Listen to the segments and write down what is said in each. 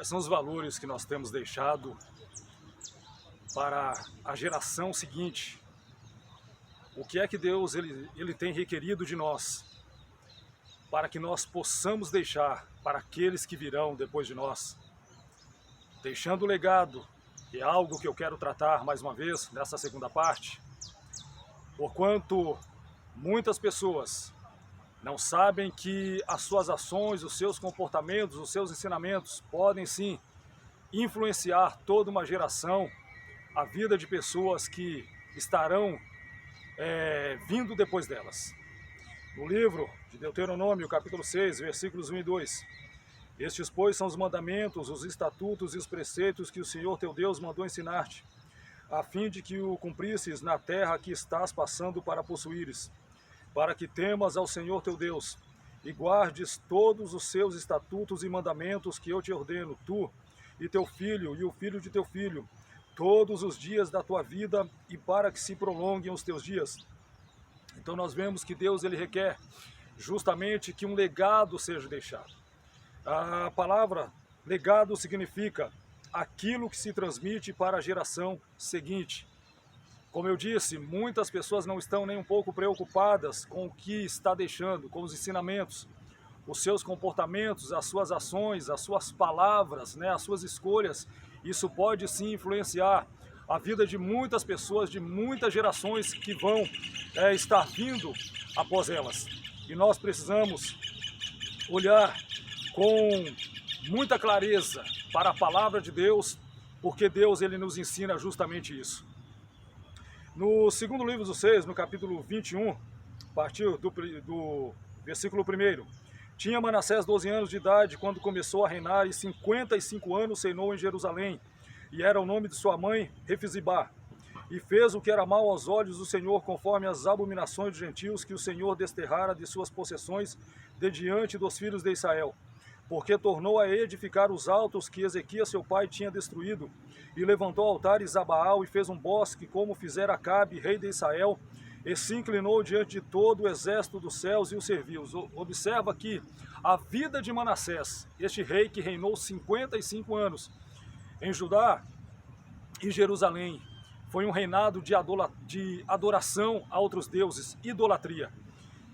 Quais são os valores que nós temos deixado para a geração seguinte? O que é que Deus ele tem requerido de nós para que nós possamos deixar para aqueles que virão depois de nós? Deixando o legado, que é algo que eu quero tratar mais uma vez nessa segunda parte, porquanto muitas pessoas não sabem que as suas ações, os seus comportamentos, os seus ensinamentos podem sim influenciar toda uma geração, a vida de pessoas que estarão vindo depois delas. No livro de Deuteronômio, capítulo 6, versículos 1 e 2, estes, pois, são os mandamentos, os estatutos e os preceitos que o Senhor teu Deus mandou ensinar-te, a fim de que o cumprisses na terra que estás passando para possuíres, para que temas ao Senhor teu Deus, e guardes todos os seus estatutos e mandamentos que eu te ordeno, tu e teu filho e o filho de teu filho, todos os dias da tua vida, e para que se prolonguem os teus dias. Então nós vemos que Deus ele requer justamente que um legado seja deixado. A palavra legado significa aquilo que se transmite para a geração seguinte. Como eu disse, muitas pessoas não estão nem um pouco preocupadas com o que está deixando, com os ensinamentos, os seus comportamentos, as suas ações, as suas palavras, as suas escolhas. Isso pode sim influenciar a vida de muitas pessoas, de muitas gerações que vão estar vindo após elas. E nós precisamos olhar com muita clareza para a palavra de Deus, porque Deus ele nos ensina justamente isso. No segundo livro dos Reis, no capítulo 21, a partir do versículo 1, tinha Manassés 12 anos de idade quando começou a reinar, e 55 anos reinou em Jerusalém, e era o nome de sua mãe Refizibá. E fez o que era mal aos olhos do Senhor, conforme as abominações dos gentios que o Senhor desterrara de suas possessões de diante dos filhos de Israel. Porque tornou a edificar os altos que Ezequias seu pai tinha destruído, e levantou altares a Baal, e fez um bosque, como fizera Acabe, rei de Israel, e se inclinou diante de todo o exército dos céus e o serviu. Observa aqui a vida de Manassés, este rei que reinou 55 anos em Judá e Jerusalém. Foi um reinado de adoração a outros deuses, idolatria.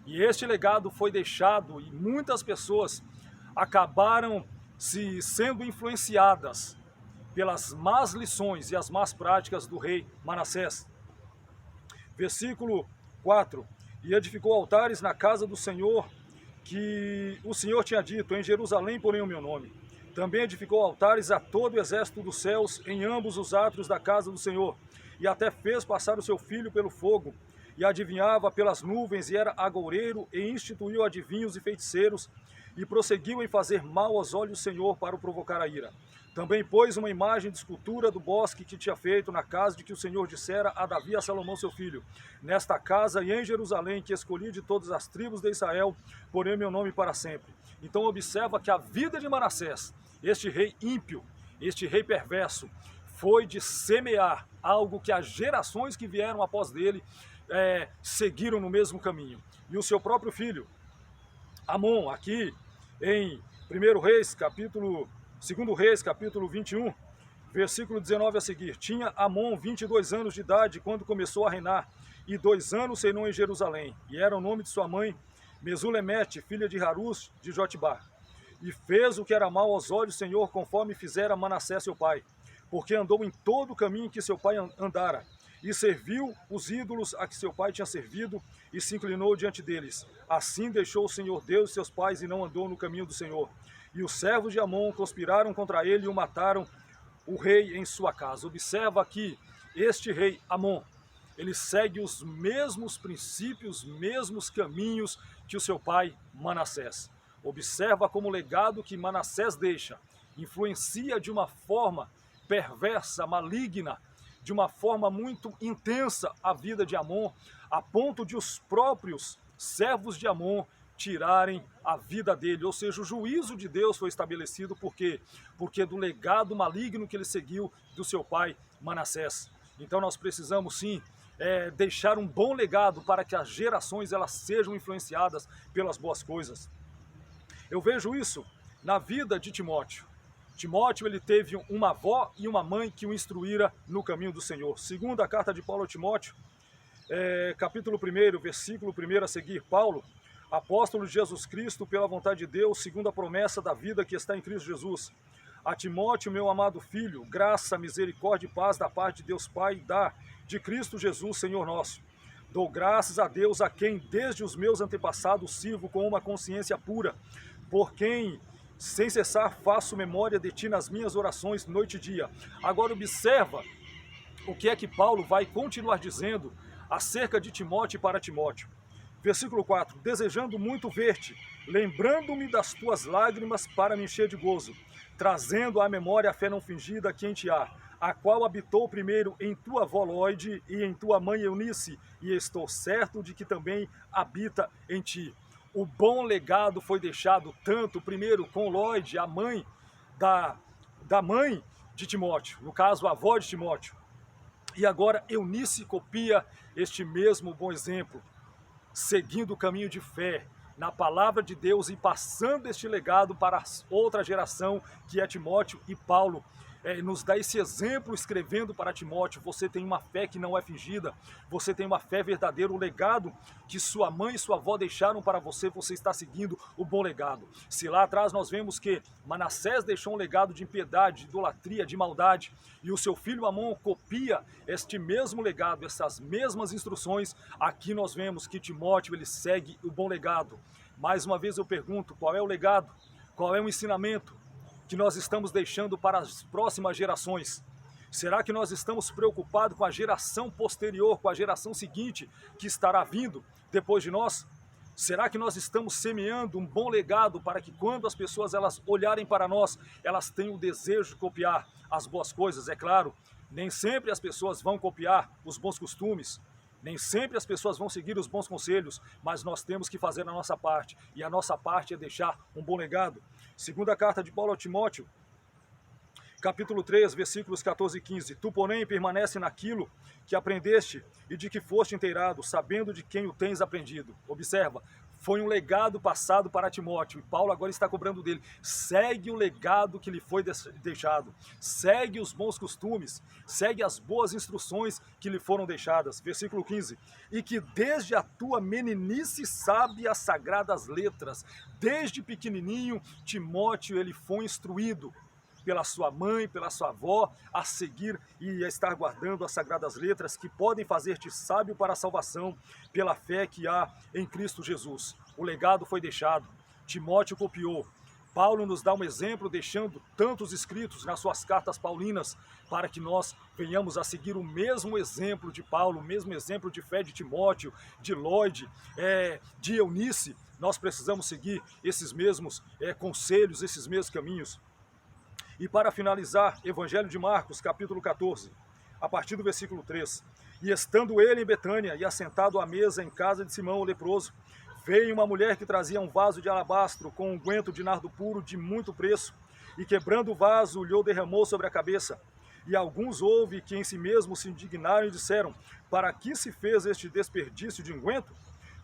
E este legado foi deixado, e muitas pessoas acabaram sendo influenciadas pelas más lições e as más práticas do rei Manassés. Versículo 4, e edificou altares na casa do Senhor, que o Senhor tinha dito, em Jerusalém porém o meu nome. Também edificou altares a todo o exército dos céus, em ambos os átrios da casa do Senhor, e até fez passar o seu filho pelo fogo, e adivinhava pelas nuvens, e era agoureiro, e instituiu adivinhos e feiticeiros, e prosseguiu em fazer mal aos olhos do Senhor para o provocar a ira. Também pôs uma imagem de escultura do bosque que tinha feito na casa de que o Senhor dissera a Davi e a Salomão seu filho, nesta casa e em Jerusalém, que escolhi de todas as tribos de Israel, porém meu nome para sempre. Então observa que a vida de Manassés, este rei ímpio, este rei perverso, foi de semear algo que as gerações que vieram após dele seguiram no mesmo caminho. E o seu próprio filho, Amon, aqui em 2 Reis, capítulo 21, versículo 19 a seguir, tinha Amon 22 anos de idade quando começou a reinar, e 2 anos reinou em Jerusalém, e era o nome de sua mãe Mesulemete, filha de Harus de Jotibá. E fez o que era mal aos olhos do Senhor, conforme fizera Manassés seu pai, porque andou em todo o caminho em que seu pai andara, e serviu os ídolos a que seu pai tinha servido, e se inclinou diante deles. Assim deixou o Senhor Deus seus pais, e não andou no caminho do Senhor. E os servos de Amon conspiraram contra ele, e o mataram, o rei em sua casa. Observa aqui, este rei Amon, ele segue os mesmos princípios, os mesmos caminhos que o seu pai Manassés. Observa como o legado que Manassés deixa influencia de uma forma perversa, maligna, de uma forma muito intensa a vida de Amon, a ponto de os próprios servos de Amon tirarem a vida dele, ou seja, o juízo de Deus foi estabelecido. Por quê? Porque do legado maligno que ele seguiu do seu pai Manassés. Então nós precisamos sim deixar um bom legado para que as gerações elas sejam influenciadas pelas boas coisas. Eu vejo isso na vida de Timóteo. Timóteo, ele teve uma avó e uma mãe que o instruíra no caminho do Senhor. Segunda carta de Paulo a Timóteo, capítulo 1, versículo 1 a seguir. Paulo, apóstolo de Jesus Cristo, pela vontade de Deus, segundo a promessa da vida que está em Cristo Jesus. A Timóteo, meu amado filho, graça, misericórdia e paz da parte de Deus Pai e de Cristo Jesus, Senhor nosso. Dou graças a Deus, a quem desde os meus antepassados sirvo com uma consciência pura, por quem sem cessar faço memória de ti nas minhas orações noite e dia. Agora observa o que é que Paulo vai continuar dizendo acerca de Timóteo e para Timóteo. Versículo 4, desejando muito ver-te, lembrando-me das tuas lágrimas para me encher de gozo, trazendo à memória a fé não fingida que em ti há, a qual habitou primeiro em tua avó Lóide e em tua mãe Eunice, e estou certo de que também habita em ti. O bom legado foi deixado tanto primeiro com Lóide, a mãe da mãe de Timóteo, no caso a avó de Timóteo, e agora Eunice copia este mesmo bom exemplo, seguindo o caminho de fé na palavra de Deus e passando este legado para a outra geração, que é Timóteo. E Paulo nos dá esse exemplo escrevendo para Timóteo: você tem uma fé que não é fingida, você tem uma fé verdadeira, o legado que sua mãe e sua avó deixaram para você, você está seguindo o bom legado. Se lá atrás nós vemos que Manassés deixou um legado de impiedade, de idolatria, de maldade, e o seu filho Amon copia este mesmo legado, essas mesmas instruções, aqui nós vemos que Timóteo ele segue o bom legado. Mais uma vez eu pergunto, qual é o legado? Qual é o ensinamento que nós estamos deixando para as próximas gerações? Será que nós estamos preocupados com a geração posterior, com a geração seguinte que estará vindo depois de nós? Será que nós estamos semeando um bom legado para que quando as pessoas elas olharem para nós, elas tenham o desejo de copiar as boas coisas? É claro, nem sempre as pessoas vão copiar os bons costumes, nem sempre as pessoas vão seguir os bons conselhos, mas nós temos que fazer a nossa parte, e a nossa parte é deixar um bom legado. Segunda carta de Paulo a Timóteo, capítulo 3, versículos 14 e 15. Tu, porém, permanece naquilo que aprendeste e de que foste inteirado, sabendo de quem o tens aprendido. Observa, foi um legado passado para Timóteo, e Paulo agora está cobrando dele. Segue o legado que lhe foi deixado, segue os bons costumes, segue as boas instruções que lhe foram deixadas. Versículo 15, e que desde a tua meninice sabe as sagradas letras. Desde pequenininho, Timóteo ele foi instruído pela sua mãe, pela sua avó, a seguir e a estar guardando as sagradas letras que podem fazer-te sábio para a salvação pela fé que há em Cristo Jesus. O legado foi deixado, Timóteo copiou. Paulo nos dá um exemplo, deixando tantos escritos nas suas cartas paulinas, para que nós venhamos a seguir o mesmo exemplo de Paulo, o mesmo exemplo de fé de Timóteo, de Lóide, de Eunice. Nós precisamos seguir esses mesmos conselhos, esses mesmos caminhos. E para finalizar, Evangelho de Marcos, capítulo 14, a partir do versículo 3. E estando ele em Betânia e assentado à mesa em casa de Simão o leproso, veio uma mulher que trazia um vaso de alabastro com unguento de nardo puro de muito preço, e quebrando o vaso, lhe o derramou sobre a cabeça. E alguns houve que em si mesmos se indignaram e disseram: para que se fez este desperdício de unguento?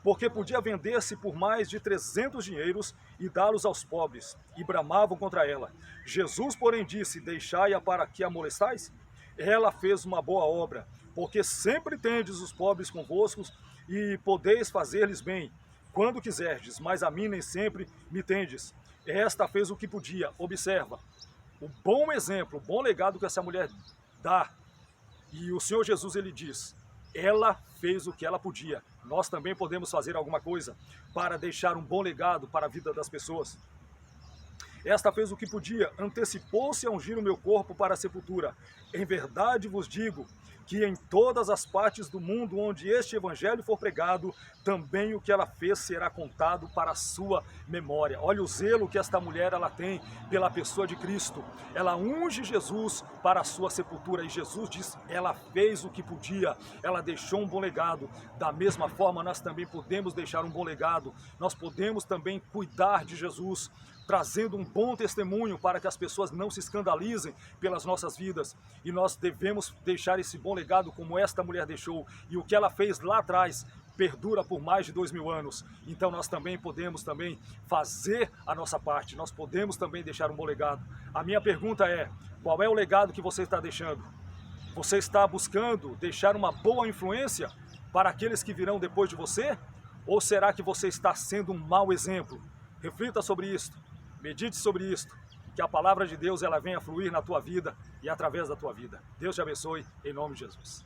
Porque podia vender-se por mais de 300 dinheiros e dá-los aos pobres, e bramavam contra ela. Jesus, porém, disse: deixai-a, para que a molestais? Ela fez uma boa obra, porque sempre tendes os pobres convosco, e podeis fazer-lhes bem, quando quiserdes, mas a mim nem sempre me tendes. Esta fez o que podia. Observa, o bom exemplo, o bom legado que essa mulher dá. E o Senhor Jesus, ele diz: ela fez o que ela podia. Nós também podemos fazer alguma coisa para deixar um bom legado para a vida das pessoas. Esta fez o que podia, antecipou-se a ungir o meu corpo para a sepultura. Em verdade vos digo que em todas as partes do mundo onde este evangelho for pregado, também o que ela fez será contado para a sua memória. Olha o zelo que esta mulher ela tem pela pessoa de Cristo. Ela unge Jesus para a sua sepultura, e Jesus diz: ela fez o que podia, ela deixou um bom legado. Da mesma forma, nós também podemos deixar um bom legado. Nós podemos também cuidar de Jesus, trazendo um bom testemunho para que as pessoas não se escandalizem pelas nossas vidas. E nós devemos deixar esse bom legado como esta mulher deixou. E o que ela fez lá atrás perdura por mais de 2000 anos. Então nós também podemos fazer a nossa parte. Nós podemos também deixar um bom legado. A minha pergunta é, qual é o legado que você está deixando? Você está buscando deixar uma boa influência para aqueles que virão depois de você? Ou será que você está sendo um mau exemplo? Reflita sobre isto, medite sobre isto, que a palavra de Deus ela venha fluir na tua vida e através da tua vida. Deus te abençoe, em nome de Jesus.